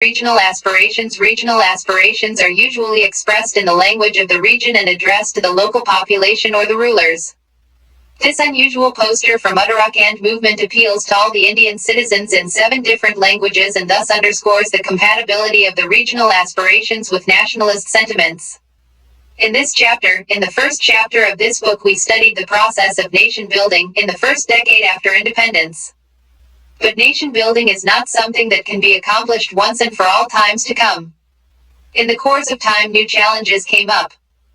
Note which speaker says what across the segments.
Speaker 1: Regional aspirations. Regional aspirations are usually expressed in the language of the region and addressed to the local population or the rulers. This unusual poster from Uttarakhand movement appeals to all the Indian citizens in 7 different languages and thus underscores the compatibility of the regional aspirations with nationalist sentiments. In this chapter, in the first chapter of this book, we studied the process of nation building in the first decade after independence. But nation building is not something that can be accomplished once and for all times to come. In the course of time, new challenges came up.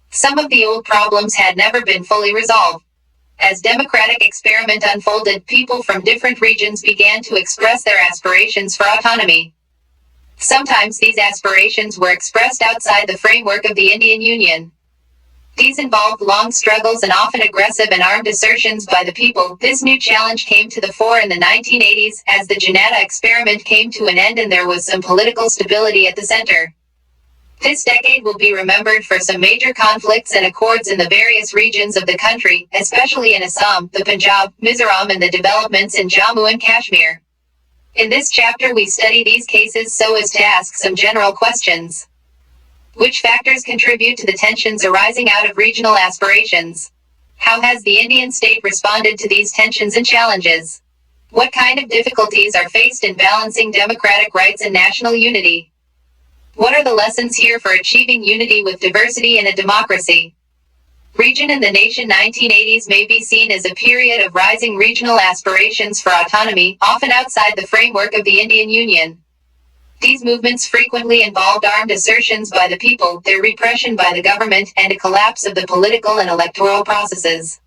Speaker 1: Some of the old problems had never been fully resolved. As democratic experiment unfolded, people from different regions began to express their aspirations for autonomy. Sometimes these aspirations were expressed outside the framework of the Indian Union. These involved long struggles and often aggressive and armed assertions by the people. This new challenge came to the fore in the 1980s as the Janata experiment came to an end and there was some political stability at the center. This decade will be remembered for some major conflicts and accords in the various regions of the country, especially in Assam, the Punjab, Mizoram, and the developments in Jammu and Kashmir. In this chapter we study these cases so as to ask some general questions. Which factors contribute to the tensions arising out of regional aspirations? How has the Indian state responded to these tensions and challenges? What kind of difficulties are faced in balancing democratic rights and national unity? What are the lessons here for achieving unity with diversity in a democracy? Region and the nation. 1980s may be seen as a period of rising regional aspirations for autonomy, often outside the framework of the Indian Union. These movements frequently involved armed assertions by the people, their repression by the government, and a collapse of the political and electoral processes.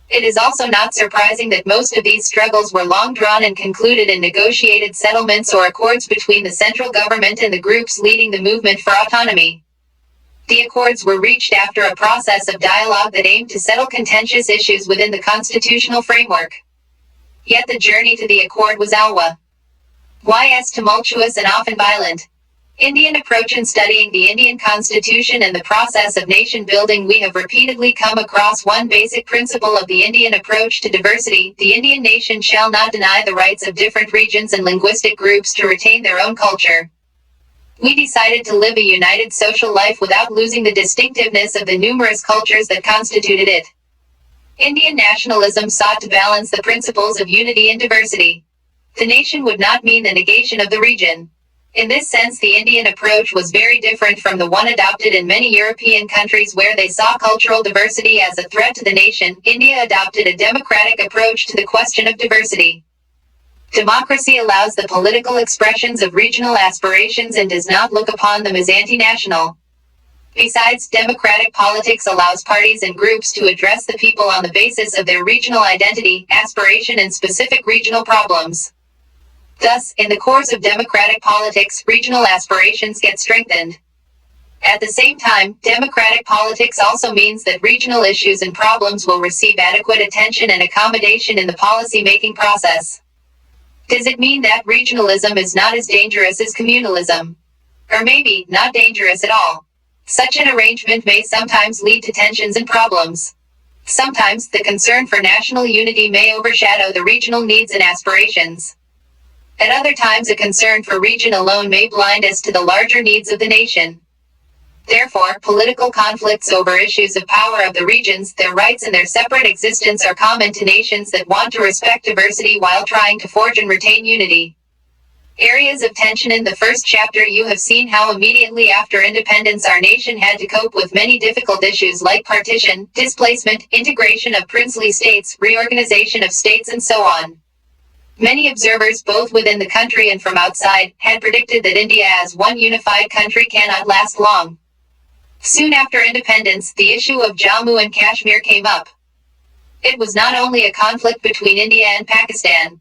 Speaker 1: It is also not surprising that most of these struggles were long drawn and concluded in negotiated settlements or accords between the central government and the groups leading the movement for autonomy. The accords were reached after a process of dialogue that aimed to settle contentious issues within the constitutional framework. Yet the journey to the accord was tumultuous and often violent. Indian approach in studying the Indian Constitution and the process of nation building. We have repeatedly come across one basic principle of the Indian approach to diversity: the Indian nation shall not deny the rights of different regions and linguistic groups to retain their own culture. We decided to live a united social life without losing the distinctiveness of the numerous cultures that constituted it. Indian nationalism sought to balance the principles of unity and diversity. The nation would not mean the negation of the region. In this sense, the Indian approach was very different from the one adopted in many European countries where they saw cultural diversity as a threat to the nation. India adopted a democratic approach to the question of diversity. Democracy allows the political expressions of regional aspirations and does not look upon them as anti-national. Besides, democratic politics allows parties and groups to address the people on the basis of their regional identity, aspiration, and specific regional problems. Thus, in the course of democratic politics, regional aspirations get strengthened. At the same time, democratic politics also means that regional issues and problems will receive adequate attention and accommodation in the policy-making process. Does it mean that regionalism is not as dangerous as communalism? Or maybe, not dangerous at all? Such an arrangement may sometimes lead to tensions and problems. Sometimes, the concern for national unity may overshadow the regional needs and aspirations. At other times, a concern for region alone may blind us to the larger needs of the nation. Therefore, political conflicts over issues of power of the regions, their rights and their separate existence are common to nations that want to respect diversity while trying to forge and retain unity. Areas of tension. In the first chapter you have seen how immediately after independence our nation had to cope with many difficult issues like partition, displacement, integration of princely states, reorganization of states, and so on. Many observers, both within the country and from outside, had predicted that India as one unified country cannot last long. Soon after independence, the issue of Jammu and Kashmir came up. It was not only a conflict between India and Pakistan.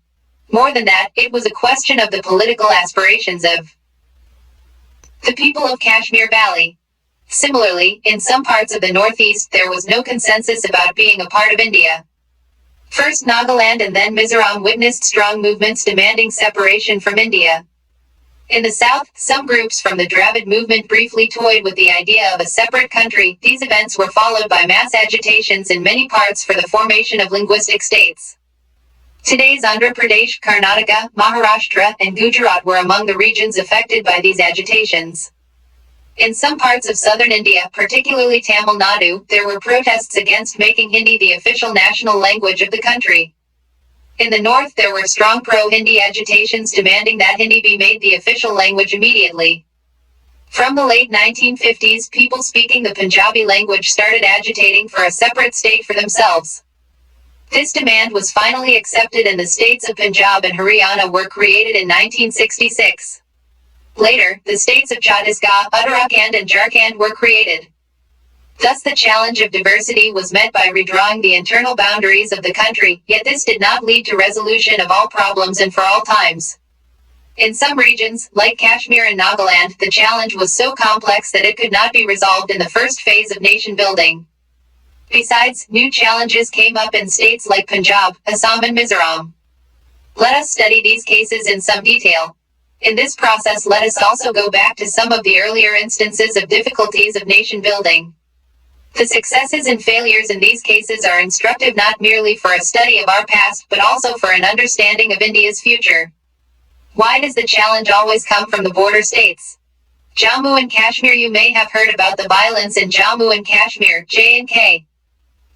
Speaker 1: More than that, it was a question of the political aspirations of the people of Kashmir Valley. Similarly, in some parts of the northeast, there was no consensus about being a part of India. First Nagaland and then Mizoram witnessed strong movements demanding separation from India. In the south, some groups from the Dravidian Movement briefly toyed with the idea of a separate country. These events were followed by mass agitations in many parts for the formation of linguistic states. Today's Andhra Pradesh, Karnataka, Maharashtra, and Gujarat were among the regions affected by these agitations. In some parts of southern India, particularly Tamil Nadu, there were protests against making Hindi the official national language of the country. In the north, there were strong pro-Hindi agitations demanding that Hindi be made the official language immediately. From the late 1950s, people speaking the Punjabi language started agitating for a separate state for themselves. This demand was finally accepted and the states of Punjab and Haryana were created in 1966. Later, the states of Chhattisgarh, Uttarakhand and Jharkhand were created. Thus the challenge of diversity was met by redrawing the internal boundaries of the country, yet this did not lead to resolution of all problems and for all times. In some regions, like Kashmir and Nagaland, the challenge was so complex that it could not be resolved in the first phase of nation building. Besides, new challenges came up in states like Punjab, Assam and Mizoram. Let us study these cases in some detail. In this process, let us also go back to some of the earlier instances of difficulties of nation building. The successes and failures in these cases are instructive not merely for a study of our past but also for an understanding of India's future. Why does the challenge always come from the border states? Jammu and Kashmir. You may have heard about the violence in Jammu and Kashmir, J&K.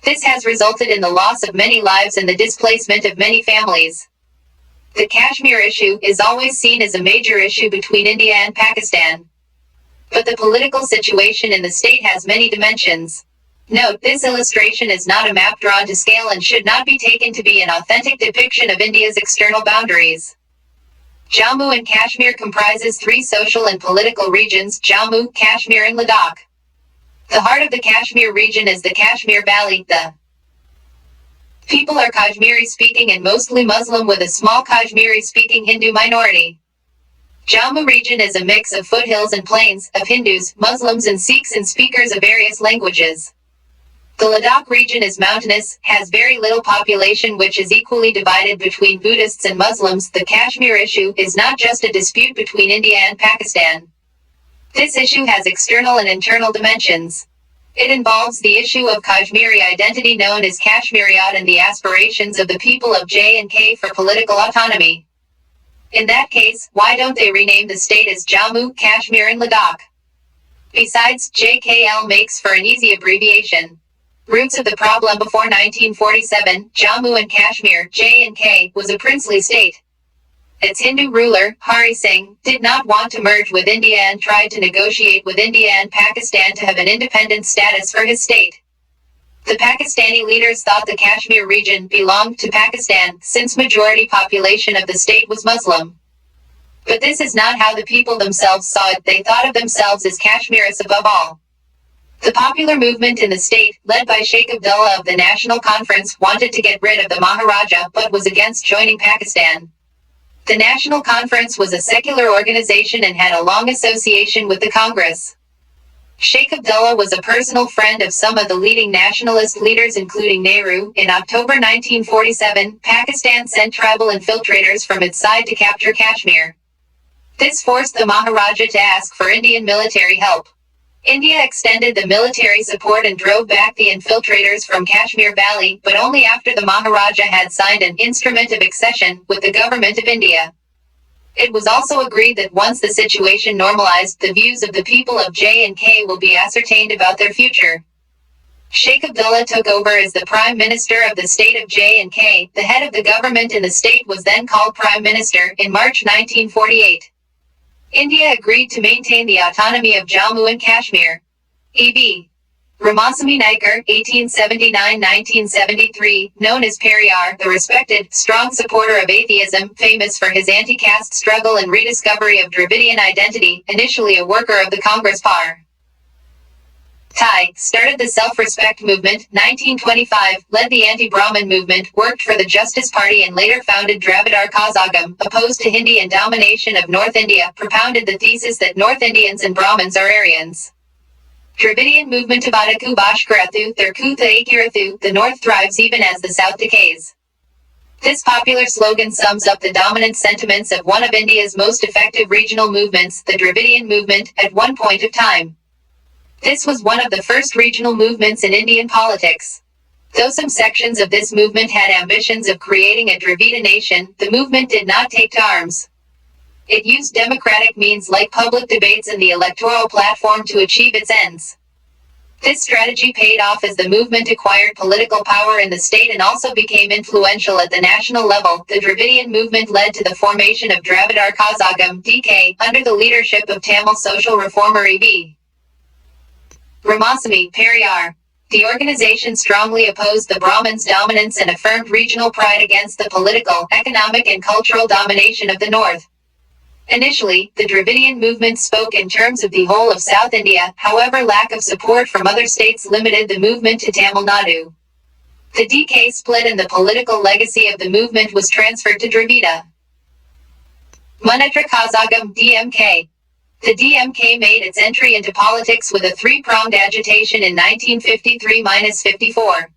Speaker 1: This has resulted in the loss of many lives and the displacement of many families. The Kashmir issue is always seen as a major issue between India and Pakistan. But the political situation in the state has many dimensions. Note, this illustration is not a map drawn to scale and should not be taken to be an authentic depiction of India's external boundaries. Jammu and Kashmir comprises three social and political regions: Jammu, Kashmir and Ladakh. The heart of the Kashmir region is the Kashmir Valley. The people are Kashmiri speaking and mostly Muslim with a small Kashmiri speaking Hindu minority. Jammu region is a mix of foothills and plains, of Hindus, Muslims and Sikhs and speakers of various languages. The Ladakh region is mountainous, has very little population which is equally divided between Buddhists and Muslims. The Kashmir issue is not just a dispute between India and Pakistan. This issue has external and internal dimensions. It involves the issue of Kashmiri identity known as Kashmiriyat and the aspirations of the people of J&K for political autonomy. In that case, why don't they rename the state as Jammu, Kashmir and Ladakh? Besides, JKL makes for an easy abbreviation. Roots of the problem: before 1947, Jammu and Kashmir, J&K, was a princely state. Its Hindu ruler, Hari Singh, did not want to merge with India and tried to negotiate with India and Pakistan to have an independent status for his state. The Pakistani leaders thought the Kashmir region belonged to Pakistan, since majority population of the state was Muslim. But this is not how the people themselves saw it. They thought of themselves as Kashmiris above all. The popular movement in the state, led by Sheikh Abdullah of the National Conference, wanted to get rid of the Maharaja but was against joining Pakistan. The National Conference was a secular organization and had a long association with the Congress. Sheikh Abdullah was a personal friend of some of the leading nationalist leaders including Nehru. In October 1947, Pakistan sent tribal infiltrators from its side to capture Kashmir. This forced the Maharaja to ask for Indian military help. India extended the military support and drove back the infiltrators from Kashmir Valley, but only after the Maharaja had signed an instrument of accession with the government of India. It was also agreed that once the situation normalized, the views of the people of J&K will be ascertained about their future. Sheikh Abdullah took over as the Prime Minister of the state of J&K. The head of the government in the state was then called Prime Minister in March 1948. India agreed to maintain the autonomy of Jammu and Kashmir. E.B. Ramasamy Naikar, 1879-1973, known as Periyar, the respected, strong supporter of atheism, famous for his anti-caste struggle and rediscovery of Dravidian identity, initially a worker of the Congress Party, started the self-respect movement, 1925, led the anti-Brahmin movement, worked for the Justice Party and later founded Dravidar Kazhagam, opposed to Hindi and domination of North India, propounded the thesis that North Indians and Brahmins are Aryans. Dravidian Movement Tabataku Bashkarathu, Therkutha Akirathu, the North thrives even as the South decays. This popular slogan sums up the dominant sentiments of one of India's most effective regional movements, the Dravidian Movement, at one point of time. This was one of the first regional movements in Indian politics. Though some sections of this movement had ambitions of creating a Dravida nation, the movement did not take to arms. It used democratic means like public debates and the electoral platform to achieve its ends. This strategy paid off as the movement acquired political power in the state and also became influential at the national level. The Dravidian movement led to the formation of Dravidar Kazhagam (DK) under the leadership of Tamil social reformer E.V. Ramasamy Periyar. The organization strongly opposed the Brahmins' dominance and affirmed regional pride against the political, economic and cultural domination of the north. Initially, the Dravidian movement spoke in terms of the whole of South India, however lack of support from other states limited the movement to Tamil Nadu. The Dmk Split and the political legacy of the movement was transferred to Dravida. Munnetra Kazhagam (DMK). The DMK made its entry into politics with a three-pronged agitation in 1953–54.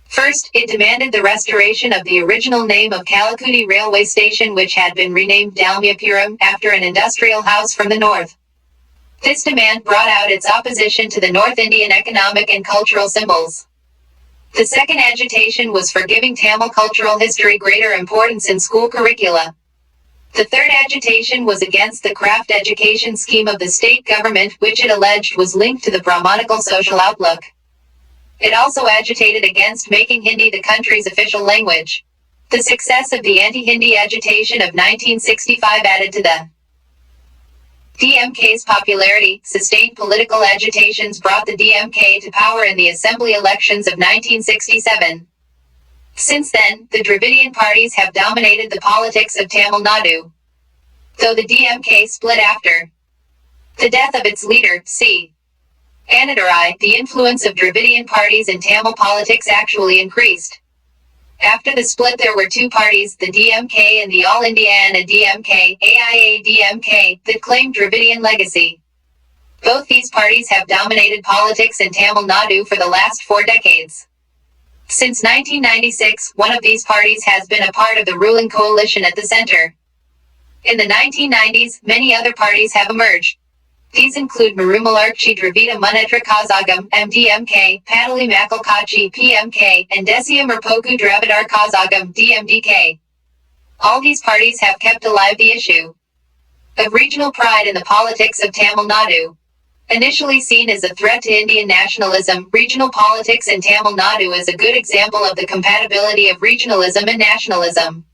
Speaker 1: First, it demanded the restoration of the original name of Kalakudi railway station, which had been renamed Dalmiapuram after an industrial house from the north. This demand brought out its opposition to the North Indian economic and cultural symbols. The second agitation was for giving Tamil cultural history greater importance in school curricula. The third agitation was against the craft education scheme of the state government, which it alleged was linked to the Brahmanical social outlook. It also agitated against making Hindi the country's official language. The success of the anti-Hindi agitation of 1965 added to the DMK's popularity. Sustained political agitations brought the DMK to power in the assembly elections of 1967. Since then, the Dravidian parties have dominated the politics of Tamil Nadu. Though the DMK split after the death of its leader, C. Annadurai, the influence of Dravidian parties in Tamil politics actually increased. After the split there were two parties, the DMK and the All India Anna DMK, AIA DMK, that claimed Dravidian legacy. Both these parties have dominated politics in Tamil Nadu for the last 4 decades. Since 1996, one of these parties has been a part of the ruling coalition at the center. In the 1990s, many other parties have emerged. These include Marumalarchi Dravida Munnetra Kazhagam (MDMK), Padali Makalkachi (PMK), and Desia Merpoku Dravidar Kazhagam (DMDK). All these parties have kept alive the issue of regional pride in the politics of Tamil Nadu. Initially seen as a threat to Indian nationalism, regional politics in Tamil Nadu is a good example of the compatibility of regionalism and nationalism.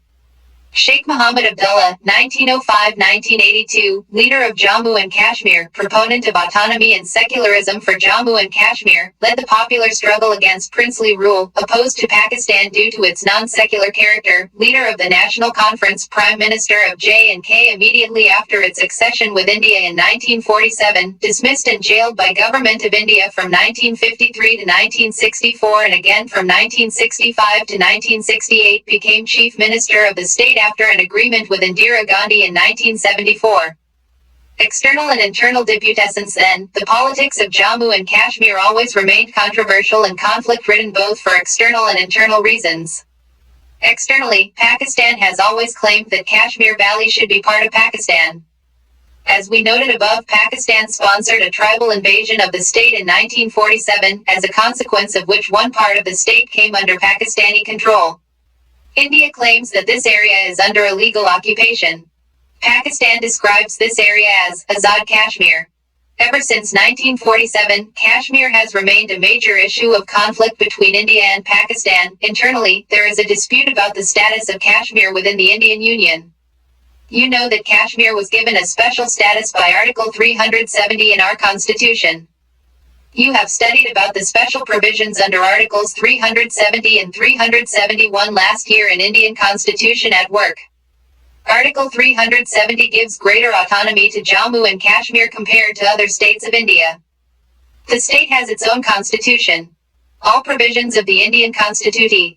Speaker 1: Sheikh Muhammad Abdullah, 1905–1982, leader of Jammu and Kashmir, proponent of autonomy and secularism for Jammu and Kashmir, led the popular struggle against princely rule, opposed to Pakistan due to its non-secular character, leader of the National Conference, Prime Minister of J&K immediately after its accession with India in 1947, dismissed and jailed by Government of India from 1953 to 1964 and again from 1965 to 1968, became Chief Minister of the state after an agreement with Indira Gandhi in 1974. External and internal deputescence. Then, the politics of Jammu and Kashmir always remained controversial and conflict-ridden both for external and internal reasons. Externally, Pakistan has always claimed that Kashmir Valley should be part of Pakistan. As we noted above, Pakistan sponsored a tribal invasion of the state in 1947, as a consequence of which one part of the state came under Pakistani control. India claims that this area is under illegal occupation. Pakistan describes this area as Azad Kashmir. Ever since 1947, Kashmir has remained a major issue of conflict between India and Pakistan. Internally, there is a dispute about the status of Kashmir within the Indian Union. You know that Kashmir was given a special status by Article 370 in our Constitution. You have studied about the special provisions under Articles 370 and 371 last year in Indian Constitution at work. Article 370 gives greater autonomy to Jammu and Kashmir compared to other states of India. The state has its own constitution. All provisions of the Indian Constitution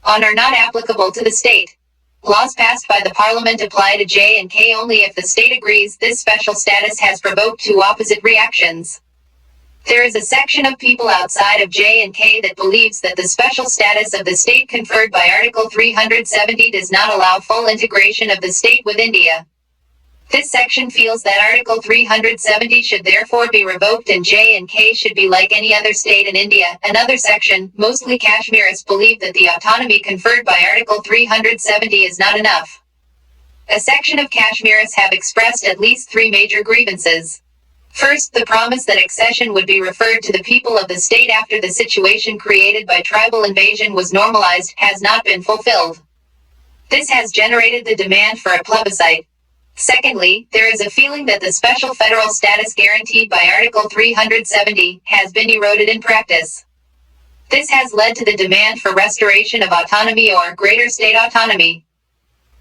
Speaker 1: are not applicable to the state. Laws passed by the Parliament apply to J&K only if the state agrees. This special status has provoked two opposite reactions. There is a section of people outside of J&K that believes that the special status of the state conferred by Article 370 does not allow full integration of the state with India. This section feels that Article 370 should therefore be revoked and J&K should be like any other state in India. Another section, mostly Kashmirists, believe that the autonomy conferred by Article 370 is not enough. A section of Kashmirists have expressed at least three major grievances. First, the promise that accession would be referred to the people of the state after the situation created by tribal invasion was normalized has not been fulfilled. This has generated the demand for a plebiscite. Secondly, there is a feeling that the special federal status guaranteed by Article 370 has been eroded in practice. This has led to the demand for restoration of autonomy or greater state autonomy.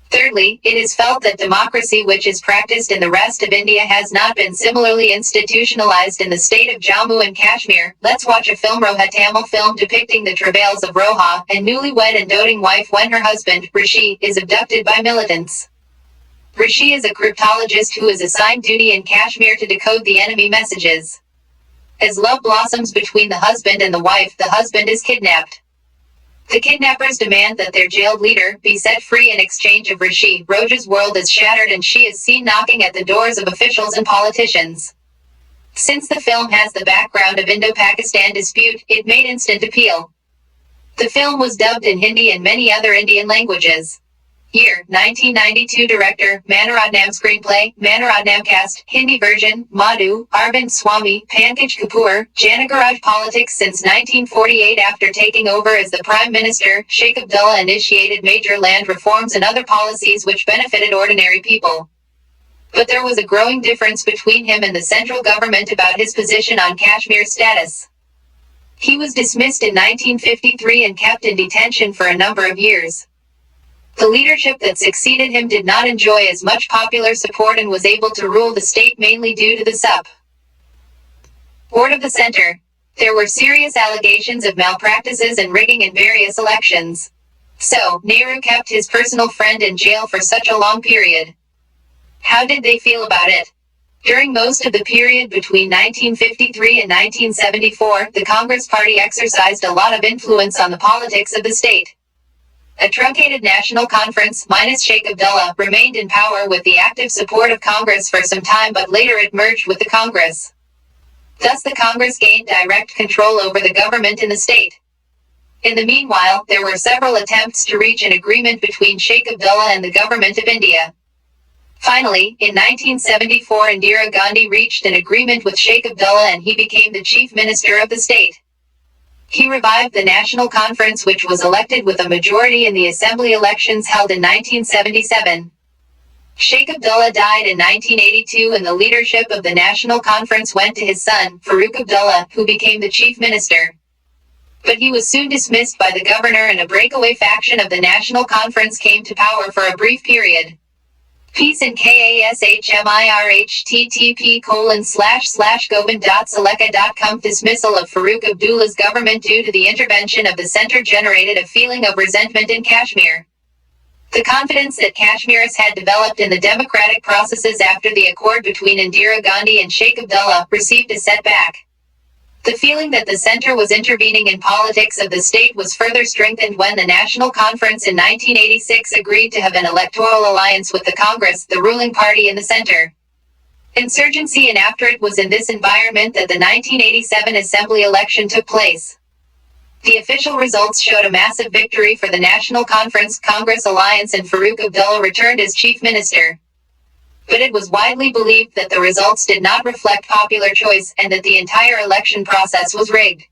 Speaker 1: Thirdly, it is felt that democracy which is practiced in the rest of India has not been similarly institutionalized in the state of Jammu and Kashmir. Let's watch a film. Roha Tamil film depicting the travails of Roha, a newlywed and doting wife when her husband, Rishi, is abducted by militants. Rishi is a cryptologist who is assigned duty in Kashmir to decode the enemy messages. As love blossoms between the husband and the wife, the husband is kidnapped. The kidnappers demand that their jailed leader be set free in exchange of Rishi. Roja's world is shattered and she is seen knocking at the doors of officials and politicians. Since the film has the background of Indo-Pakistan dispute, it made instant appeal. The film was dubbed in Hindi and many other Indian languages. Year, 1992. Director, Manoratnam. Screenplay, Manoratnam. Cast, Hindi version, Madhu, Arvind Swamy, Pankaj Kapoor. Janagaraj. Politics. Since 1948, after taking over as the Prime Minister, Sheikh Abdullah initiated major land reforms and other policies which benefited ordinary people. But there was a growing difference between him and the central government about his position on Kashmir's status. He was dismissed in 1953 and kept in detention for a number of years. The leadership that succeeded him did not enjoy as much popular support and was able to rule the state mainly due to the Sup. Board of the Center. There were serious allegations of malpractices and rigging in various elections. So, Nehru kept his personal friend in jail for such a long period. How did they feel about it? During most of the period between 1953 and 1974, the Congress Party exercised a lot of influence on the politics of the state. A truncated national conference, minus Sheikh Abdullah, remained in power with the active support of Congress for some time, but later it merged with the Congress. Thus the Congress gained direct control over the government in the state. In the meanwhile, there were several attempts to reach an agreement between Sheikh Abdullah and the government of India. Finally, in 1974, Indira Gandhi reached an agreement with Sheikh Abdullah and he became the chief minister of the state. He revived the National Conference, which was elected with a majority in the assembly elections held in 1977. Sheikh Abdullah died in 1982 and the leadership of the National Conference went to his son, Farooq Abdullah, who became the chief minister. But he was soon dismissed by the governor and a breakaway faction of the National Conference came to power for a brief period. Peace in KASHMIRHTTP://govind.seleka.com. Dismissal of Farooq Abdullah's government due to the intervention of the center generated a feeling of resentment in Kashmir. The confidence that Kashmirists had developed in the democratic processes after the accord between Indira Gandhi and Sheikh Abdullah received a setback. The feeling that the center was intervening in politics of the state was further strengthened when the National Conference in 1986 agreed to have an electoral alliance with the Congress, the ruling party in the center. Insurgency and after it was in this environment that the 1987 assembly election took place. The official results showed a massive victory for the National Conference Congress alliance and Farooq Abdullah returned as chief minister. But it was widely believed that the results did not reflect popular choice and that the entire election process was rigged.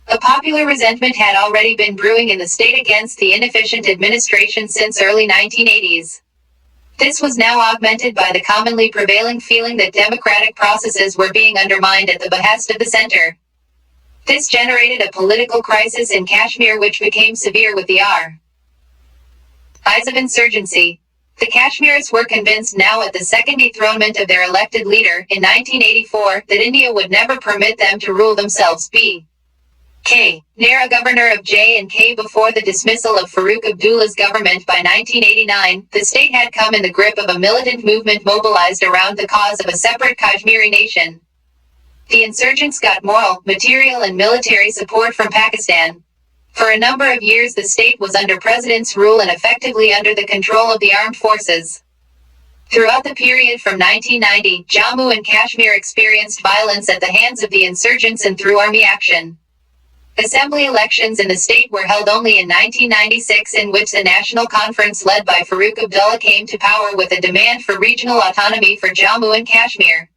Speaker 1: A popular resentment had already been brewing in the state against the inefficient administration since early 1980s. This was now augmented by the commonly prevailing feeling that democratic processes were being undermined at the behest of the center. This generated a political crisis in Kashmir which became severe with the rise of insurgency. The Kashmirists were convinced now at the second dethronement of their elected leader, in 1984, that India would never permit them to rule themselves. B.K. Nehru, governor of J&K before the dismissal of Farooq Abdullah's government by 1989, the state had come in the grip of a militant movement mobilized around the cause of a separate Kashmiri nation. The insurgents got moral, material and military support from Pakistan. For a number of years the state was under president's rule and effectively under the control of the armed forces. Throughout the period from 1990, Jammu and Kashmir experienced violence at the hands of the insurgents and through army action. Assembly elections in the state were held only in 1996, in which the National Conference led by Farooq Abdullah came to power with a demand for regional autonomy for Jammu and Kashmir.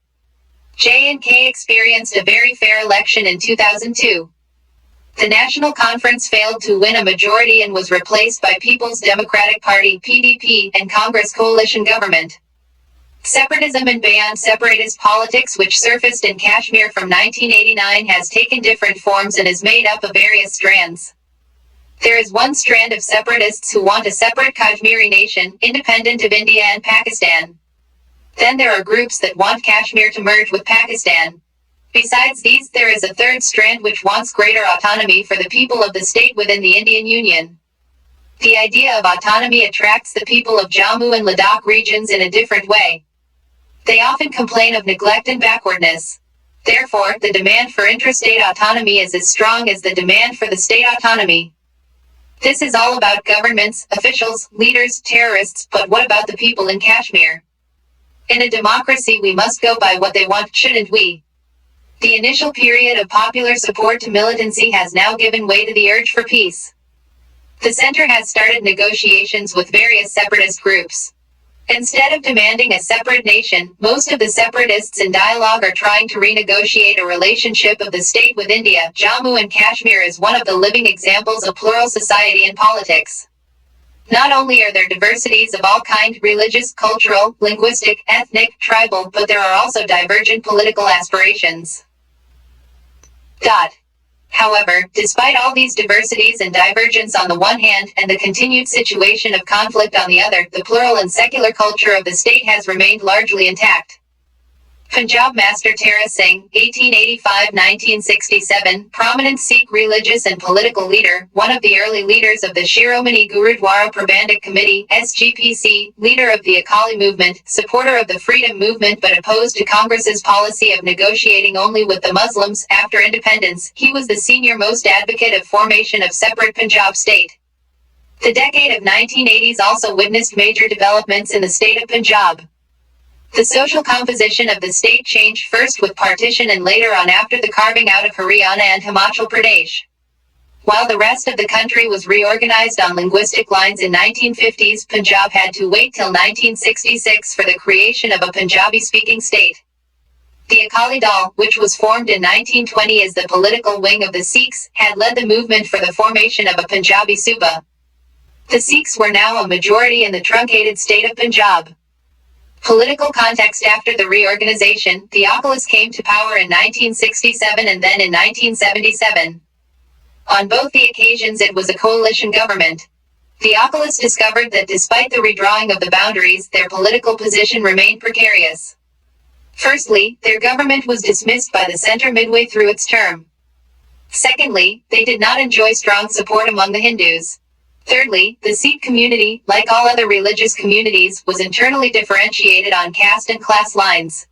Speaker 1: J&K experienced a very fair election in 2002. The National Conference failed to win a majority and was replaced by People's Democratic Party (PDP) and Congress coalition government. Separatism and beyond separatist politics, which surfaced in Kashmir from 1989, has taken different forms and is made up of various strands. There is one strand of separatists who want a separate Kashmiri nation, independent of India and Pakistan. Then there are groups that want Kashmir to merge with Pakistan. Besides these, there is a third strand which wants greater autonomy for the people of the state within the Indian Union. The idea of autonomy attracts the people of Jammu and Ladakh regions in a different way. They often complain of neglect and backwardness. Therefore, the demand for intrastate autonomy is as strong as the demand for the state autonomy. This is all about governments, officials, leaders, terrorists, but what about the people in Kashmir? In a democracy, we must go by what they want, shouldn't we? The initial period of popular support to militancy has now given way to the urge for peace. The center has started negotiations with various separatist groups. Instead of demanding a separate nation, most of the separatists in dialogue are trying to renegotiate a relationship of the state with India. Jammu and Kashmir is one of the living examples of plural society and politics. Not only are there diversities of all kinds, religious, cultural, linguistic, ethnic, tribal, but there are also divergent political aspirations. However, despite all these diversities and divergence on the one hand, and the continued situation of conflict on the other, the plural and secular culture of the state has remained largely intact. Punjab Master Tara Singh, 1885-1967, prominent Sikh religious and political leader, one of the early leaders of the Shiromani Gurudwara Prabandhak Committee (SGPC), leader of the Akali movement, supporter of the freedom movement but opposed to Congress's policy of negotiating only with the Muslims. After independence, he was the senior-most advocate of formation of separate Punjab state. The decade of 1980s also witnessed major developments in the state of Punjab. The social composition of the state changed first with partition and later on after the carving out of Haryana and Himachal Pradesh. While the rest of the country was reorganized on linguistic lines in 1950s, Punjab had to wait till 1966 for the creation of a Punjabi-speaking state. The Akali Dal, which was formed in 1920 as the political wing of the Sikhs, had led the movement for the formation of a Punjabi Suba. The Sikhs were now a majority in the truncated state of Punjab. Political context: after the reorganization, the Akalis came to power in 1967 and then in 1977. On both the occasions it was a coalition government. The Akalis discovered that despite the redrawing of the boundaries, their political position remained precarious. Firstly, their government was dismissed by the center midway through its term. Secondly, they did not enjoy strong support among the Hindus. Thirdly, the Sikh community, like all other religious communities, was internally differentiated on caste and class lines.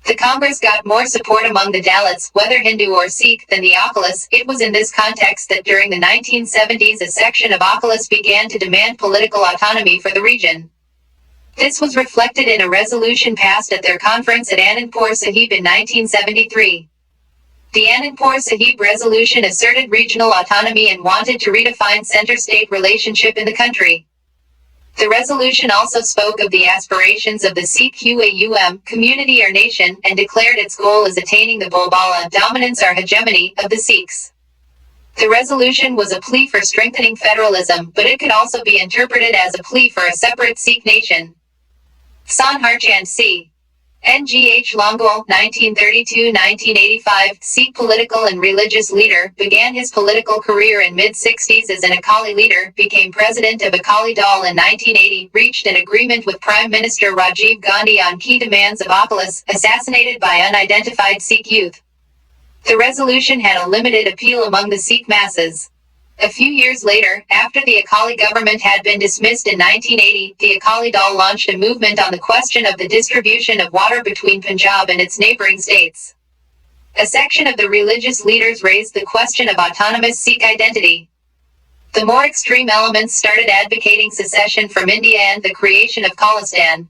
Speaker 1: The Congress got more support among the Dalits, whether Hindu or Sikh, than the Akalis. It was in this context that during the 1970s a section of Akalis began to demand political autonomy for the region. This was reflected in a resolution passed at their conference at Anandpur Sahib in 1973. The Anandpur Sahib resolution asserted regional autonomy and wanted to redefine center-state relationship in the country. The resolution also spoke of the aspirations of the Sikh Qaum, community or nation, and declared its goal as attaining the Bolbala, dominance or hegemony, of the Sikhs. The resolution was a plea for strengthening federalism, but it could also be interpreted as a plea for a separate Sikh nation. San Harchand C. Ngh Longol, 1932-1985, Sikh political and religious leader, began his political career in mid-60s as an Akali leader, became president of Akali Dal in 1980, reached an agreement with Prime Minister Rajiv Gandhi on key demands of Akalis, assassinated by unidentified Sikh youth. The resolution had a limited appeal among the Sikh masses. A few years later, after the Akali government had been dismissed in 1980, the Akali Dal launched a movement on the question of the distribution of water between Punjab and its neighboring states. A section of the religious leaders raised the question of autonomous Sikh identity. The more extreme elements started advocating secession from India and the creation of Khalistan.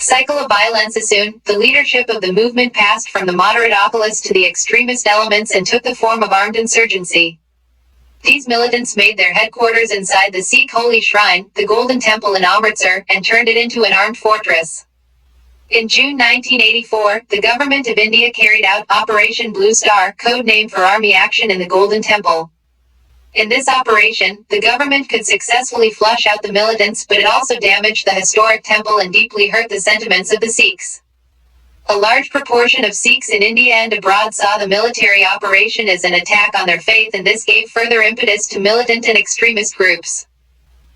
Speaker 1: Cycle of violence assumed. The leadership of the movement passed from the moderate oculus to the extremist elements and took the form of armed insurgency. These militants made their headquarters inside the Sikh holy shrine, the Golden Temple in Amritsar, and turned it into an armed fortress. In June 1984, the Government of India carried out Operation Blue Star, code name for Army Action in the Golden Temple. In this operation, the government could successfully flush out the militants, but it also damaged the historic temple and deeply hurt the sentiments of the Sikhs. A large proportion of Sikhs in India and abroad saw the military operation as an attack on their faith, and this gave further impetus to militant and extremist groups.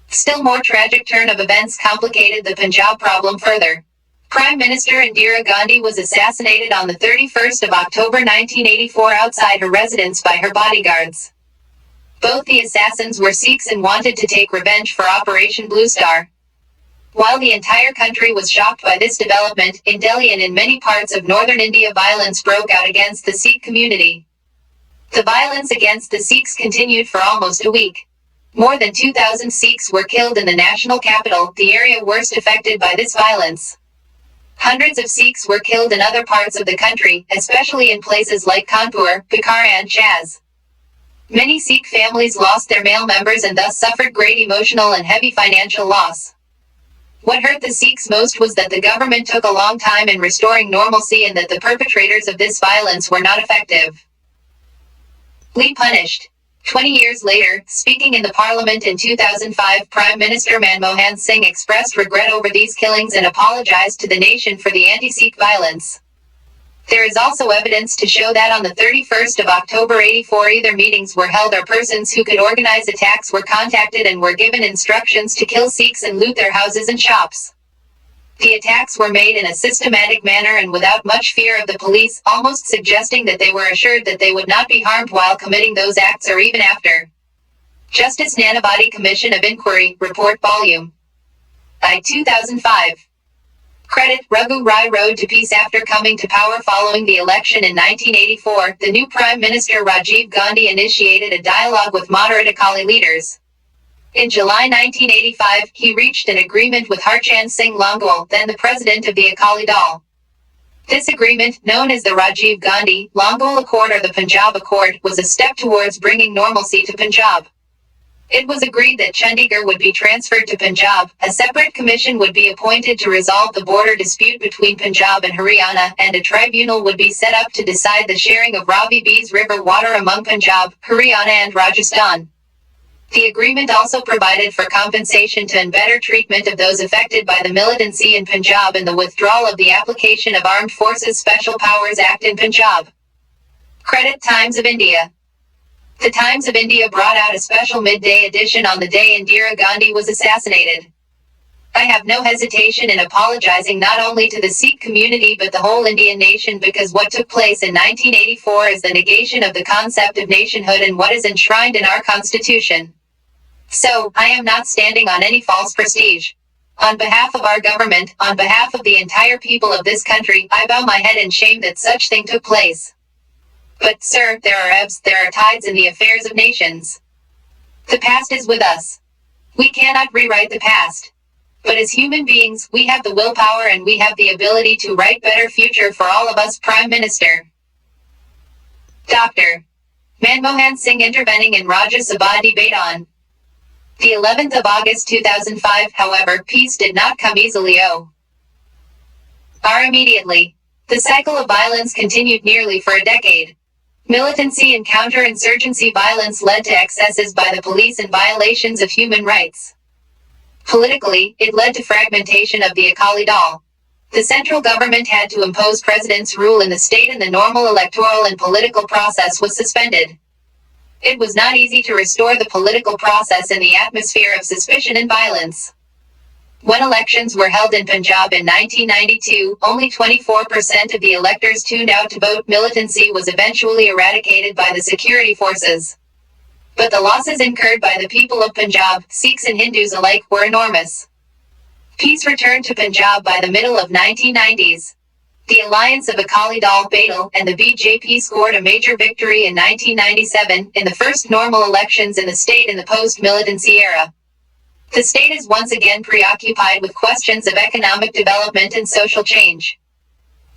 Speaker 1: Still more tragic turn of events complicated the Punjab problem further. Prime Minister Indira Gandhi was assassinated on the 31st of October 1984 outside her residence by her bodyguards. Both the assassins were Sikhs and wanted to take revenge for Operation Blue Star. While the entire country was shocked by this development, in Delhi and in many parts of northern India violence broke out against the Sikh community. The violence against the Sikhs continued for almost a week. More than 2,000 Sikhs were killed in the national capital, the area worst affected by this violence. Hundreds of Sikhs were killed in other parts of the country, especially in places like Kanpur, Bikar and Chaz. Many Sikh families lost their male members and thus suffered great emotional and heavy financial loss. What hurt the Sikhs most was that the government took a long time in restoring normalcy and that the perpetrators of this violence were not effective. Punished. 20 years later, speaking in the parliament in 2005, Prime Minister Manmohan Singh expressed regret over these killings and apologized to the nation for the anti-Sikh violence. There is also evidence to show that on the 31st of October 84 either meetings were held or persons who could organize attacks were contacted and were given instructions to kill Sikhs and loot their houses and shops. The attacks were made in a systematic manner and without much fear of the police, almost suggesting that they were assured that they would not be harmed while committing those acts or even after. Justice Nanavati Commission of Inquiry, Report Volume I 2005. Credit, Raghu Rai Road to Peace. After coming to power following the election in 1984, the new Prime Minister Rajiv Gandhi initiated a dialogue with moderate Akali leaders. In July 1985, he reached an agreement with Harchand Singh Longwal, then the president of the Akali Dal. This agreement, known as the Rajiv Gandhi Longwal Accord or the Punjab Accord, was a step towards bringing normalcy to Punjab. It was agreed that Chandigarh would be transferred to Punjab, a separate commission would be appointed to resolve the border dispute between Punjab and Haryana, and a tribunal would be set up to decide the sharing of Ravi Bees river water among Punjab, Haryana and Rajasthan. The agreement also provided for compensation to and better treatment of those affected by the militancy in Punjab and the withdrawal of the application of Armed Forces Special Powers Act in Punjab. Credit, Times of India. The Times of India brought out a special midday edition on the day Indira Gandhi was assassinated. I have no hesitation in apologizing not only to the Sikh community but the whole Indian nation, because what took place in 1984 is the negation of the concept of nationhood and what is enshrined in our constitution. So, I am not standing on any false prestige. On behalf of our government, on behalf of the entire people of this country, I bow my head in shame that such thing took place. But, sir, there are ebbs, there are tides in the affairs of nations. The past is with us. We cannot rewrite the past. But as human beings, we have the willpower and we have the ability to write better future for all of us. Prime Minister Dr. Manmohan Singh intervening in Rajya Sabha debate on the 11th of August 2005. However, peace did not come easily. Immediately. The cycle of violence continued nearly for a decade. Militancy and counterinsurgency violence led to excesses by the police and violations of human rights. Politically, it led to fragmentation of the Akali Dal. The central government had to impose president's rule in the state and the normal electoral and political process was suspended. It was not easy to restore the political process in the atmosphere of suspicion and violence. When elections were held in Punjab in 1992, only 24% of the electors tuned out to vote. Militancy was eventually eradicated by the security forces. But the losses incurred by the people of Punjab, Sikhs and Hindus alike, were enormous. Peace returned to Punjab by the middle of 1990s. The alliance of Akali Dal, Badal, and the BJP scored a major victory in 1997, in the first normal elections in the state in the post-militancy era. The state is once again preoccupied with questions of economic development and social change.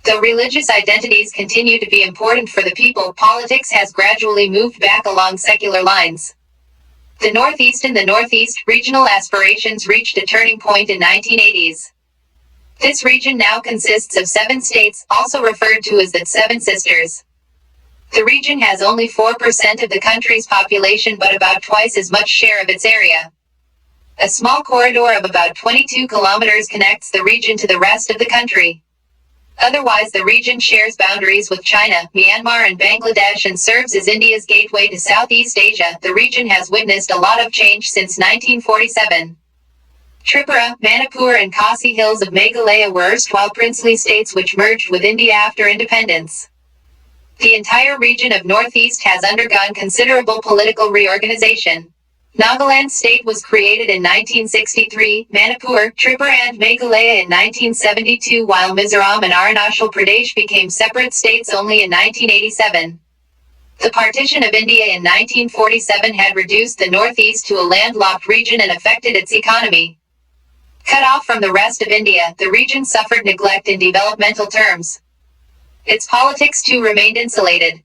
Speaker 1: Though religious identities continue to be important for the people, politics has gradually moved back along secular lines. The Northeast and the Northeast regional aspirations reached a turning point in 1980s. This region now consists of 7 states, also referred to as the Seven Sisters. The region has only 4% of the country's population but about twice as much share of its area. A small corridor of about 22 kilometers connects the region to the rest of the country. Otherwise, the region shares boundaries with China, Myanmar and Bangladesh and serves as India's gateway to Southeast Asia. The region has witnessed a lot of change since 1947. Tripura, Manipur and Khasi Hills of Meghalaya were erstwhile princely states which merged with India after independence. The entire region of Northeast has undergone considerable political reorganization. Nagaland state was created in 1963, Manipur, Tripura and Meghalaya in 1972, while Mizoram and Arunachal Pradesh became separate states only in 1987. The partition of India in 1947 had reduced the Northeast to a landlocked region and affected its economy. Cut off from the rest of India, the region suffered neglect in developmental terms. Its politics too remained insulated.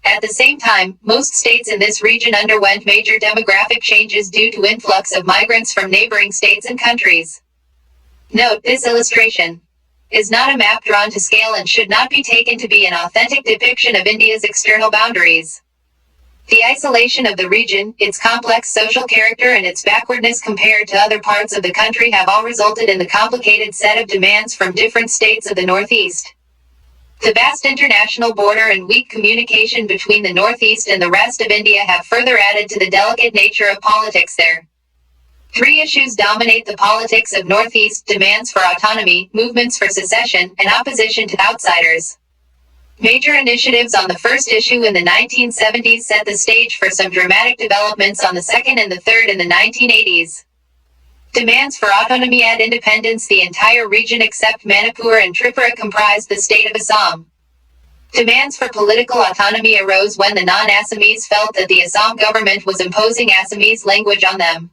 Speaker 1: At the same time, most states in this region underwent major demographic changes due to influx of migrants from neighboring states and countries. Note, this illustration is not a map drawn to scale and should not be taken to be an authentic depiction of India's external boundaries. The isolation of the region, its complex social character and its backwardness compared to other parts of the country have all resulted in the complicated set of demands from different states of the Northeast. The vast international border and weak communication between the Northeast and the rest of India have further added to the delicate nature of politics there. 3 issues dominate the politics of Northeast: demands for autonomy, movements for secession, and opposition to outsiders. Major initiatives on the first issue in the 1970s set the stage for some dramatic developments on the second and the third in the 1980s. Demands for autonomy and independence: the entire region except Manipur and Tripura comprised the state of Assam. Demands for political autonomy arose when the non-Assamese felt that the Assam government was imposing Assamese language on them.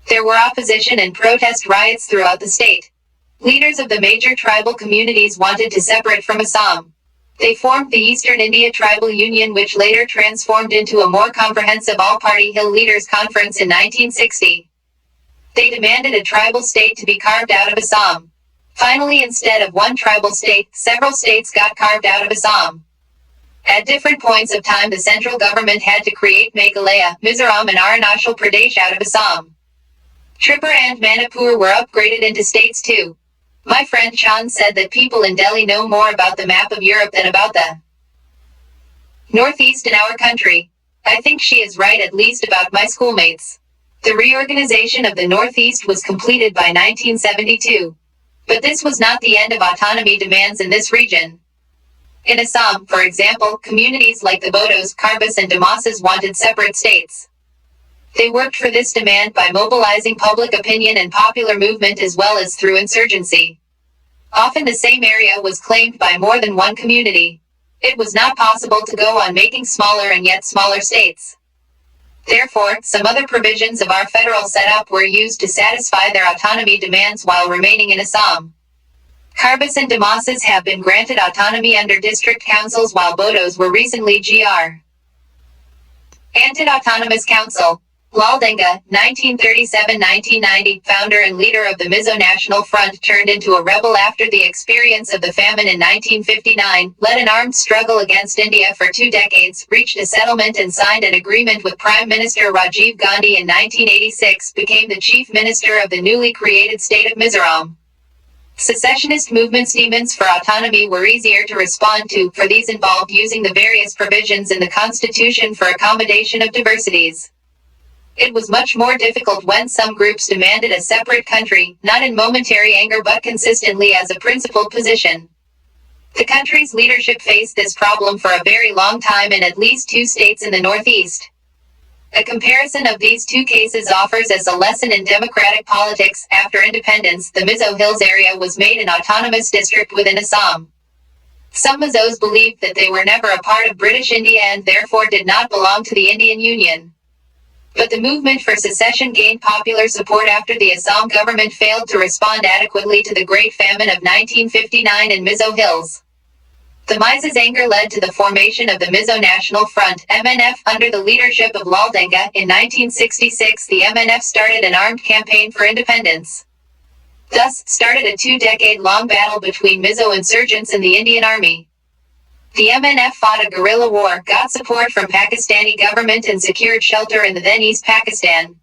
Speaker 1: There were opposition and protest riots throughout the state. Leaders of the major tribal communities wanted to separate from Assam. They formed the Eastern India Tribal Union, which later transformed into a more comprehensive all-party Hill Leaders Conference in 1960. They demanded a tribal state to be carved out of Assam. Finally, instead of one tribal state, several states got carved out of Assam. At different points of time, the central government had to create Meghalaya, Mizoram and Arunachal Pradesh out of Assam. Tripura and Manipur were upgraded into states too. My friend Chan said that people in Delhi know more about the map of Europe than about the Northeast in our country. I think she is right, at least about my schoolmates. The reorganization of the Northeast was completed by 1972. But this was not the end of autonomy demands in this region. In Assam, for example, communities like the Bodos, Karbis and Dimasas wanted separate states. They worked for this demand by mobilizing public opinion and popular movement as well as through insurgency. Often the same area was claimed by more than one community. It was not possible to go on making smaller and yet smaller states. Therefore, some other provisions of our federal setup were used to satisfy their autonomy demands while remaining in Assam. Karbis and Dimasas have been granted autonomy under district councils, while Bodos were recently Gr. Granted Autonomous Council. Lal Denga, 1937-1990, founder and leader of the Mizo National Front, turned into a rebel after the experience of the famine in 1959, led an armed struggle against India for 2 decades, reached a settlement and signed an agreement with Prime Minister Rajiv Gandhi in 1986, became the chief minister of the newly created state of Mizoram. Secessionist movements' demands for autonomy were easier to respond to, for these involved using the various provisions in the constitution for accommodation of diversities. It was much more difficult when some groups demanded a separate country, not in momentary anger but consistently as a principled position. The country's leadership faced this problem for a very long time in at least 2 states in the Northeast. A comparison of these 2 cases offers us a lesson in democratic politics. After independence, the Mizo Hills area was made an autonomous district within Assam. Some Mizos believed that they were never a part of British India and therefore did not belong to the Indian Union. But the movement for secession gained popular support after the Assam government failed to respond adequately to the Great Famine of 1959 in Mizo Hills. The Mize's anger led to the formation of the Mizo National Front, MNF, under the leadership of Lal Denga. In 1966, the MNF started an armed campaign for independence. Thus, started a 2-decade-long battle between Mizo insurgents and the Indian Army. The MNF fought a guerrilla war, got support from Pakistani government and secured shelter in the then East Pakistan.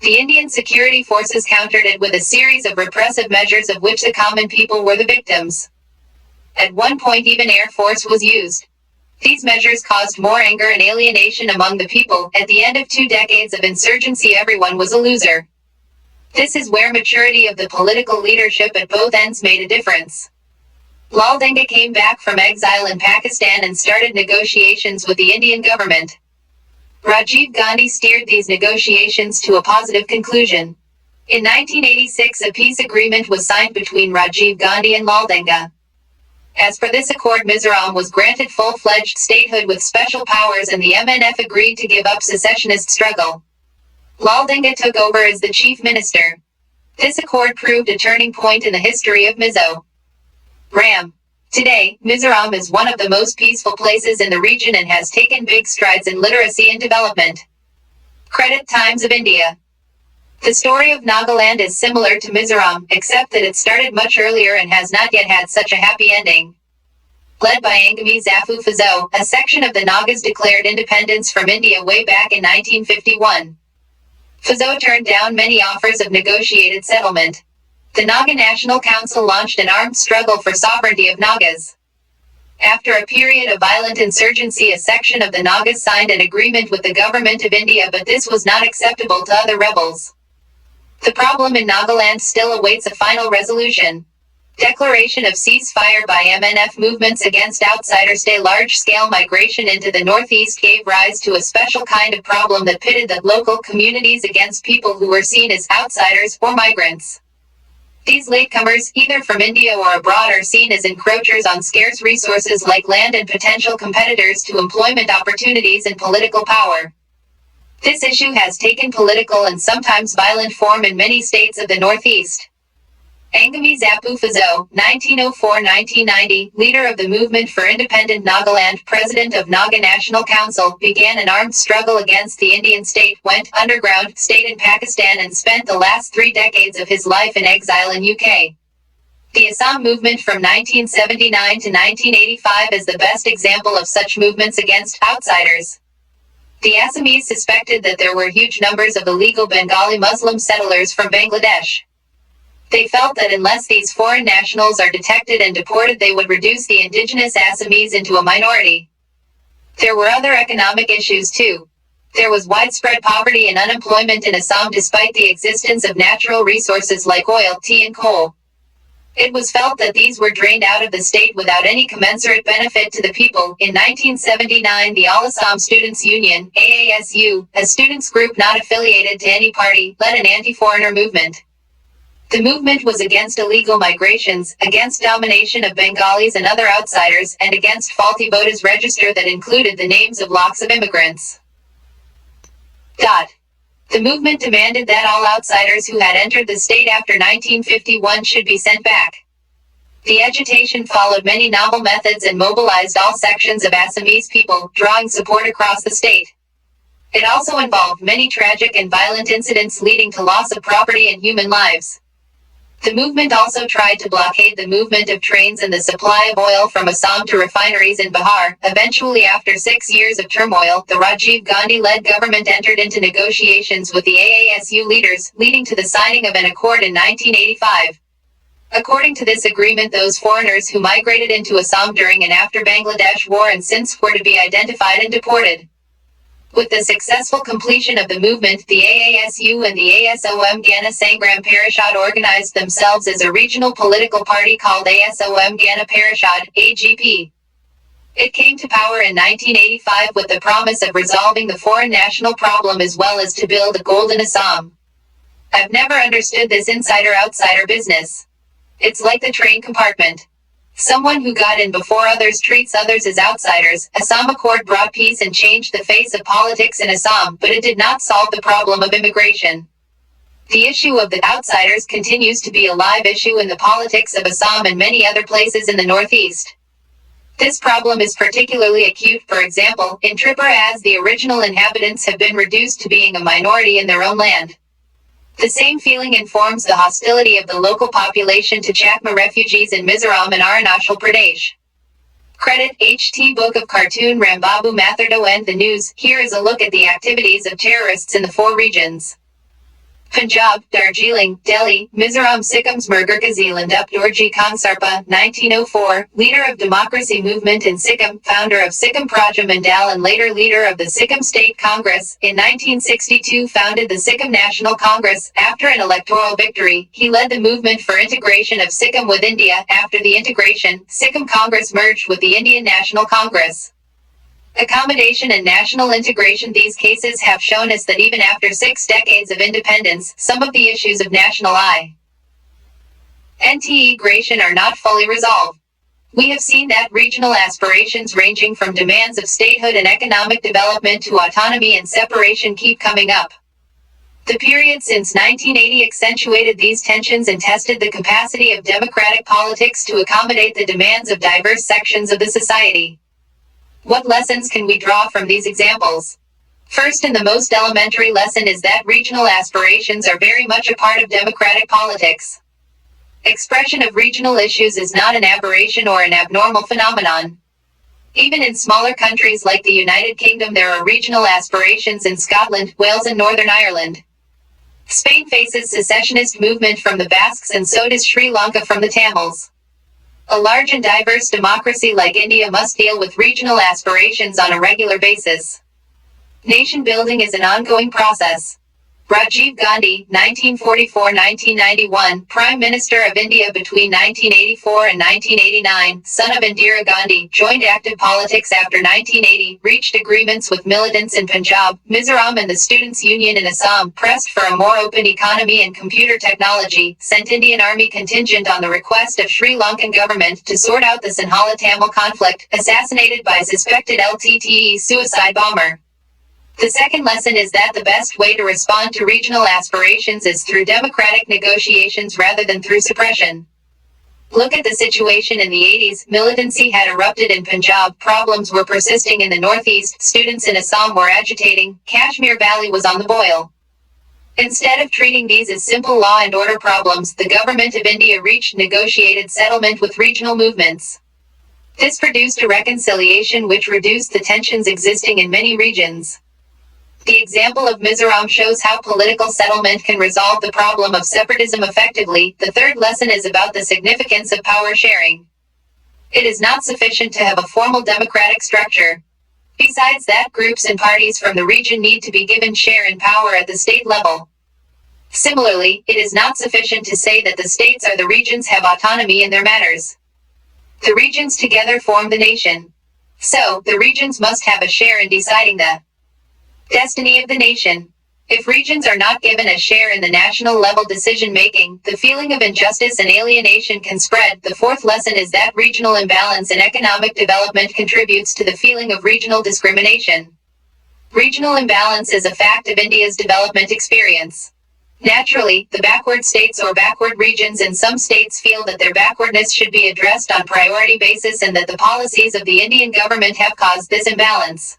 Speaker 1: The Indian security forces countered it with a series of repressive measures of which the common people were the victims. At one point even Air Force was used. These measures caused more anger and alienation among the people. At the end of 2 decades of insurgency, everyone was a loser. This is where maturity of the political leadership at both ends made a difference. Lal Denga came back from exile in Pakistan and started negotiations with the Indian government. Rajiv Gandhi steered these negotiations to a positive conclusion. In 1986, a peace agreement was signed between Rajiv Gandhi and Lal Denga. As per this accord, Mizoram was granted full-fledged statehood with special powers, and the MNF agreed to give up secessionist struggle. Lal Denga took over as the chief minister. This accord proved a turning point in the history of Mizo. Ram. Today, Mizoram is one of the most peaceful places in the region and has taken big strides in literacy and development. Credit Times of India. The story of Nagaland is similar to Mizoram, except that it started much earlier and has not yet had such a happy ending. Led by Angami Zafu Fazo, a section of the Nagas declared independence from India way back in 1951. Fazo turned down many offers of negotiated settlement. The Naga National Council launched an armed struggle for sovereignty of Nagas. After a period of violent insurgency, a section of the Nagas signed an agreement with the government of India, but this was not acceptable to other rebels. The problem in Nagaland still awaits a final resolution. Declaration of ceasefire by MNF movements against outsiders. A large-scale migration into the northeast gave rise to a special kind of problem that pitted the local communities against people who were seen as outsiders or migrants. These latecomers, either from India or abroad, are seen as encroachers on scarce resources like land and potential competitors to employment opportunities and political power. This issue has taken political and sometimes violent form in many states of the Northeast. Angami Zapu Fazo, 1904-1990, leader of the movement for independent Nagaland, president of Naga National Council, began an armed struggle against the Indian state, went underground, stayed in Pakistan, and spent the last 3 decades of his life in exile in UK. The Assam Movement from 1979 to 1985 is the best example of such movements against outsiders. The Assamese suspected that there were huge numbers of illegal Bengali Muslim settlers from Bangladesh. They felt that unless these foreign nationals are detected and deported, they would reduce the indigenous Assamese into a minority. There were other economic issues too. There was widespread poverty and unemployment in Assam despite the existence of natural resources like oil, tea and coal. It was felt that these were drained out of the state without any commensurate benefit to the people. In 1979, the All Assam Students Union, AASU, a students group not affiliated to any party, led an anti-foreigner movement. The movement was against illegal migrations, against domination of Bengalis and other outsiders, and against faulty voters' register that included the names of lakhs of immigrants. The movement demanded that all outsiders who had entered the state after 1951 should be sent back. The agitation followed many novel methods and mobilized all sections of Assamese people, drawing support across the state. It also involved many tragic and violent incidents leading to loss of property and human lives. The movement also tried to blockade the movement of trains and the supply of oil from Assam to refineries in Bihar. Eventually, after 6 years of turmoil, the Rajiv Gandhi-led government entered into negotiations with the AASU leaders, leading to the signing of an accord in 1985. According to this agreement, those foreigners who migrated into Assam during and after Bangladesh War and since were to be identified and deported. With the successful completion of the movement, the AASU and the ASOM Gana Sangram Parishad organized themselves as a regional political party called ASOM Gana Parishad, AGP. It came to power in 1985 with the promise of resolving the foreign national problem as well as to build a golden Assam. I've never understood this insider-outsider business. It's like the train compartment. Someone who got in before others treats others as outsiders. Assam Accord brought peace and changed the face of politics in Assam, but it did not solve the problem of immigration. The issue of the outsiders continues to be a live issue in the politics of Assam and many other places in the Northeast. This problem is particularly acute, for example, in Tripura, as the original inhabitants have been reduced to being a minority in their own land. The same feeling informs the hostility of the local population to Chakma refugees in Mizoram and Arunachal Pradesh. Credit H.T. Book of Cartoon Rambabu Mathardo and the News. Here is a look at the activities of terrorists in the 4 regions. Punjab, Darjeeling, Delhi, Mizoram, Sikkim's Murgurka Zealand Dorji Kongsarpa, 1904, leader of Democracy Movement in Sikkim, founder of Sikkim Praja Mandal and later leader of the Sikkim State Congress. In 1962 founded the Sikkim National Congress. After an electoral victory, he led the movement for integration of Sikkim with India. After the integration, Sikkim Congress merged with the Indian National Congress. Accommodation and national integration. These cases have shown us that even after 6 decades of independence, some of the issues of national integration are not fully resolved. We have seen that regional aspirations ranging from demands of statehood and economic development to autonomy and separation keep coming up. The period since 1980 accentuated these tensions and tested the capacity of democratic politics to accommodate the demands of diverse sections of the society. What lessons can we draw from these examples? First and the most elementary lesson is that regional aspirations are very much a part of democratic politics. Expression of regional issues is not an aberration or an abnormal phenomenon. Even in smaller countries like the United Kingdom, there are regional aspirations in Scotland, Wales and Northern Ireland. Spain faces secessionist movement from the Basques, and so does Sri Lanka from the Tamils. A large and diverse democracy like India must deal with regional aspirations on a regular basis. Nation building is an ongoing process. Rajiv Gandhi, 1944-1991, Prime Minister of India between 1984 and 1989, son of Indira Gandhi, joined active politics after 1980, reached agreements with militants in Punjab, Mizoram and the Students' Union in Assam, pressed for a more open economy and computer technology, sent Indian Army contingent on the request of Sri Lankan government to sort out the Sinhala Tamil conflict, assassinated by suspected LTTE suicide bomber. The second lesson is that the best way to respond to regional aspirations is through democratic negotiations rather than through suppression. Look at the situation in the 80s. Militancy had erupted in Punjab, problems were persisting in the northeast, students in Assam were agitating, Kashmir Valley was on the boil. Instead of treating these as simple law and order problems, the government of India reached negotiated settlement with regional movements. This produced a reconciliation which reduced the tensions existing in many regions. The example of Mizoram shows how political settlement can resolve the problem of separatism effectively. The third lesson is about the significance of power sharing. It is not sufficient to have a formal democratic structure. Besides that, groups and parties from the region need to be given share in power at the state level. Similarly, it is not sufficient to say that the states or the regions have autonomy in their matters. The regions together form the nation. So, the regions must have a share in deciding the destiny of the nation. If regions are not given a share in the national level decision making, the feeling of injustice and alienation can spread. The fourth lesson is that regional imbalance in economic development contributes to the feeling of regional discrimination. Regional imbalance is a fact of India's development experience. Naturally, the backward states or backward regions in some states feel that their backwardness should be addressed on priority basis and that the policies of the Indian government have caused this imbalance.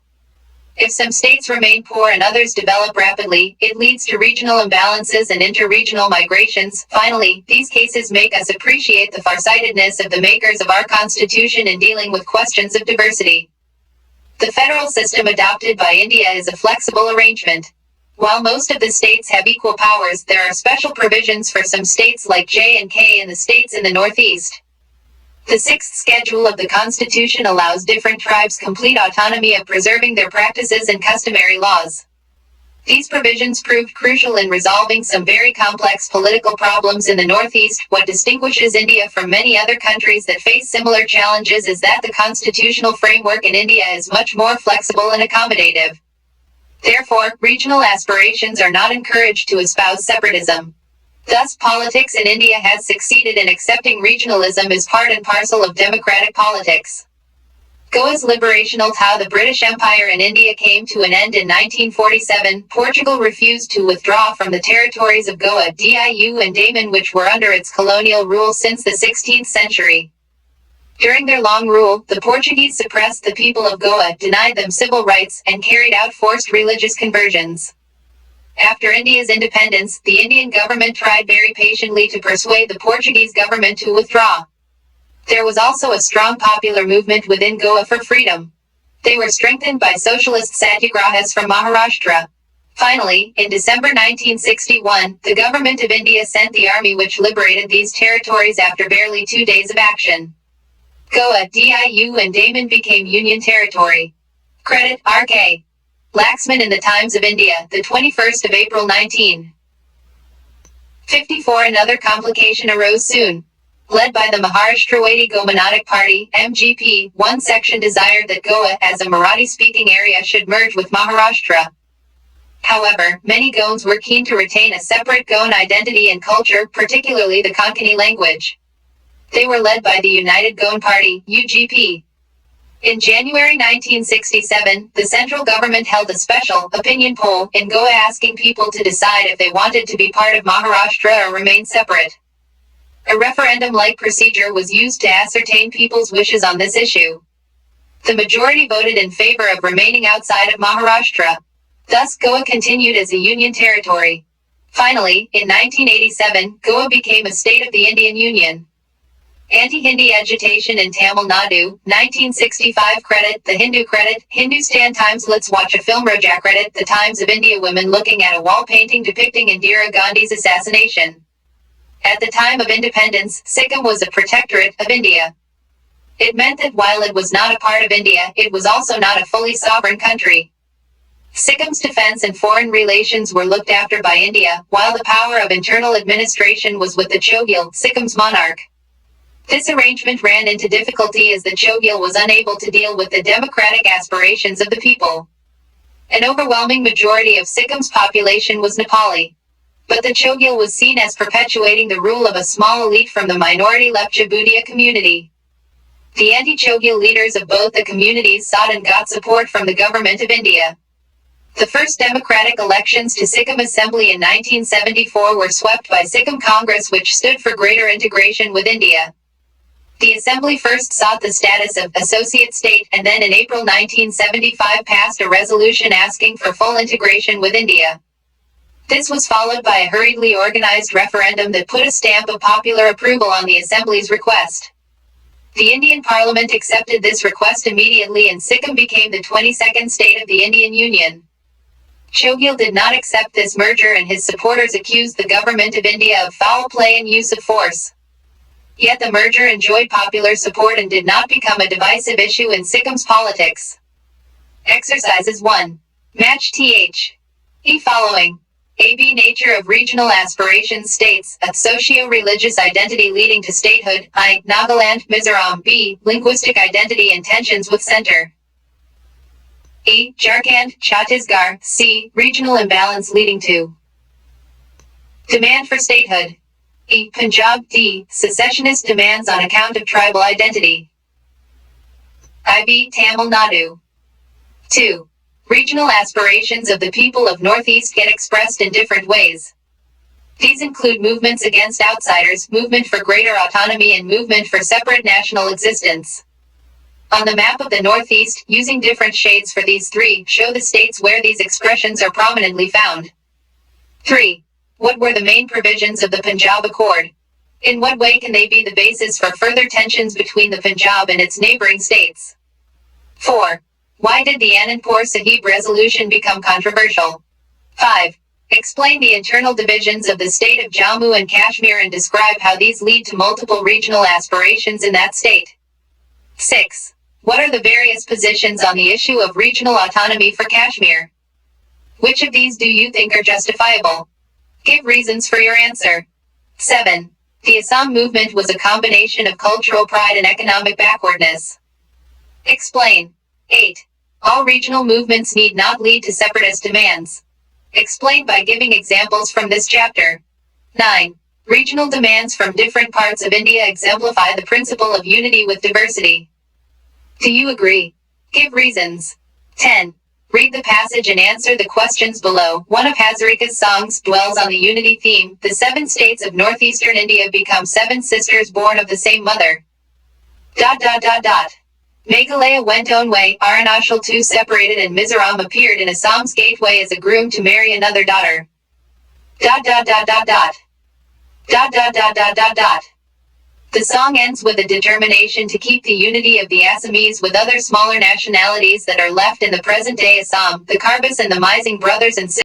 Speaker 1: If some states remain poor and others develop rapidly, it leads to regional imbalances and inter-regional migrations. Finally, these cases make us appreciate the farsightedness of the makers of our Constitution in dealing with questions of diversity. The federal system adopted by India is a flexible arrangement. While most of the states have equal powers, there are special provisions for some states like J&K and the states in the Northeast. The sixth schedule of the Constitution allows different tribes complete autonomy of preserving their practices and customary laws. These provisions proved crucial in resolving some very complex political problems in the Northeast. What distinguishes India from many other countries that face similar challenges is that the constitutional framework in India is much more flexible and accommodative. Therefore, regional aspirations are not encouraged to espouse separatism. Thus, politics in India has succeeded in accepting regionalism as part and parcel of democratic politics. Goa's liberational how the British Empire in India came to an end in 1947, Portugal refused to withdraw from the territories of Goa, Diu and Daman which were under its colonial rule since the 16th century. During their long rule, the Portuguese suppressed the people of Goa, denied them civil rights, and carried out forced religious conversions. After India's independence, the Indian government tried very patiently to persuade the Portuguese government to withdraw. There was also a strong popular movement within Goa for freedom. They were strengthened by socialist satyagrahas from Maharashtra. Finally, in December 1961, the government of India sent the army which liberated these territories after barely 2 days of action. Goa, Diu and Daman became Union territory. Credit, R.K. Laxman in the Times of India, the 21st of April 1954. Another complication arose soon. Led by the Maharashtrawadi Gomanatic Party, MGP, one section desired that Goa, as a Marathi-speaking area, should merge with Maharashtra. However, many Goans were keen to retain a separate Goan identity and culture, particularly the Konkani language. They were led by the United Goan Party, UGP. In January 1967, the central government held a special opinion poll in Goa asking people to decide if they wanted to be part of Maharashtra or remain separate. A referendum-like procedure was used to ascertain people's wishes on this issue. The majority voted in favor of remaining outside of Maharashtra. Thus, Goa continued as a union territory. Finally, in 1987, Goa became a state of the Indian Union. Anti-Hindi agitation in Tamil Nadu, 1965. Credit, The Hindu. Credit, Hindustan Times. Let's watch a film. Rojak. Credit, The Times of India. Women looking at a wall painting depicting Indira Gandhi's assassination. At the time of independence, Sikkim was a protectorate of India. It meant that while it was not a part of India, it was also not a fully sovereign country. Sikkim's defense and foreign relations were looked after by India, while the power of internal administration was with the Chogyal, Sikkim's monarch. This arrangement ran into difficulty as the Chogyal was unable to deal with the democratic aspirations of the people. An overwhelming majority of Sikkim's population was Nepali. But the Chogyal was seen as perpetuating the rule of a small elite from the minority Lepcha Bhutia community. The anti-Chogyal leaders of both the communities sought and got support from the government of India. The first democratic elections to Sikkim Assembly in 1974 were swept by Sikkim Congress, which stood for greater integration with India. The Assembly first sought the status of associate state and then in April 1975 passed a resolution asking for full integration with India. This was followed by a hurriedly organized referendum that put a stamp of popular approval on the Assembly's request. The Indian Parliament accepted this request immediately and Sikkim became the 22nd state of the Indian Union. Chogyal did not accept this merger and his supporters accused the government of India of foul play and use of force. Yet the merger enjoyed popular support and did not become a divisive issue in Sikkim's politics. Exercises 1. Match th. E following. A.B. Nature of regional aspirations states, a socio-religious identity leading to statehood, I. Nagaland, Mizoram, B. Linguistic identity and tensions with center. E. Jharkhand, Chhattisgarh, C. Regional imbalance leading to demand for statehood. E. Punjab, D. Secessionist demands on account of tribal identity. I.B. Tamil Nadu. 2. Regional aspirations of the people of Northeast get expressed in different ways. These include movements against outsiders, movement for greater autonomy and movement for separate national existence. On the map of the Northeast, using different shades for these three, show the states where these expressions are prominently found. 3. What were the main provisions of the Punjab Accord? In what way can they be the basis for further tensions between the Punjab and its neighboring states? 4. Why did the Anandpur Sahib resolution become controversial? 5. Explain the internal divisions of the state of Jammu and Kashmir and describe how these lead to multiple regional aspirations in that state. 6. What are the various positions on the issue of regional autonomy for Kashmir? Which of these do you think are justifiable? Give reasons for your answer. 7. The Assam Movement was a combination of cultural pride and economic backwardness. Explain. 8. All regional movements need not lead to separatist demands. Explain by giving examples from this chapter. 9. Regional demands from different parts of India exemplify the principle of unity with diversity. Do you agree? Give reasons. 10. Read the passage and answer the questions below. One of Hazarika's songs dwells on the unity theme. The 7 states of northeastern India become 7 sisters born of the same mother. ... Meghalaya went own way, Arunachal too separated, and Mizoram appeared in Assam's gateway as a groom to marry another daughter. ... The song ends with a determination to keep the unity of the Assamese with other smaller nationalities that are left in the present-day Assam, the Karbis and the Mising brothers and sisters.